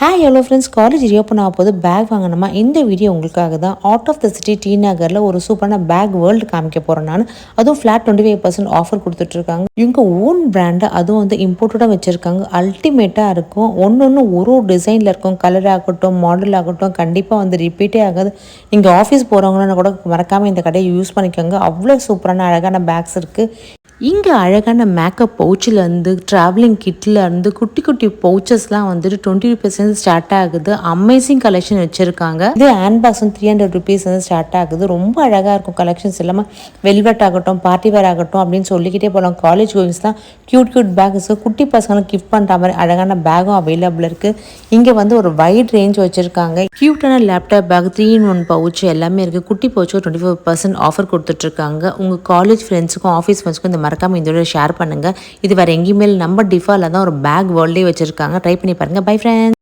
Hi hello friends, college reopen ஆக போது bag வாங்கணுமா? இந்த வீடியோ உங்களுக்காக தான். Out of the city T நகரில் ஒரு சூப்பரான பேக் வேர்ல்டு காமிக்க போகிறேன் நான். அதுவும் ஃப்ளாட் 25% ஆஃபர் கொடுத்துட்ருக்காங்க. இவங்க ஓன் பிராண்டை அதுவும் வந்து இம்போர்ட்டடாக வச்சுருக்காங்க. அல்டிமேட்டாக இருக்கும். ஒன்று ஒரு டிசைனில் இருக்கும். கலர் ஆகட்டும், மாடல் ஆகட்டும், கண்டிப்பாக வந்து ரிப்பீட்டே ஆகாது. இங்கே ஆஃபீஸ் போகிறவங்கன்னு கூட மறக்காமல் இந்த கடையை யூஸ் பண்ணிக்கோங்க. அவ்வளோ சூப்பரான அழகான பேக்ஸ் இருக்குது. இங்கே அழகான மேக்கப் பவுச்சிலேருந்து ட்ராவலிங் கிட்லேருந்து குட்டி குட்டி பவுச்சஸ்லாம் வந்துட்டு 20% ஸ்டார்ட் ஆகுது. அமேசிங் கலெக்ஷன் வச்சுருக்காங்க. இது ஹேண்ட் பேக்ஸ் வந்து 300 ருபீஸ் வந்து ஸ்டார்ட் ஆகுது. ரொம்ப அழகாக இருக்கும் கலெக்ஷன்ஸ் இல்லாமல் வெல்வெட் ஆகட்டும், பார்ட்டி வேர் ஆகட்டும் அப்படின்னு சொல்லிக்கிட்டே போகலாம். காலேஜ் கோயிங்ஸ் தான் கியூட் பேக்ஸ், குட்டி பசங்களுக்கு கிஃப்ட் பண்ணுற மாதிரி அழகான பேக்கும் அவைலபிள் இருக்குது. இங்கே வந்து ஒரு வைட் ரேஞ்ச் வச்சுருக்காங்க. க்யூட்டான லேப்டாப் பேக், 3-in-1 பவுச் எல்லாமே இருக்குது. குட்டி பவுச்சு 24% ஆஃபர் கொடுத்துட்ருக்காங்க. உங்கள் காலேஜ் ஃப்ரெண்ட்ஸுக்கும் ஆஃபீஸ் ஃப்ரெண்ட்ஸுக்கும் இந்த மறக்காமல் இந்த வீடியோ ஷேர் பண்ணுங்கள். இது வேறு எங்கேயுமே நம்ம டிஃபால்ட்டில் தான் ஒரு பேக் வேர்ல்டே வச்சுருக்காங்க. ட்ரை பண்ணி பாருங்கள். Bye friends.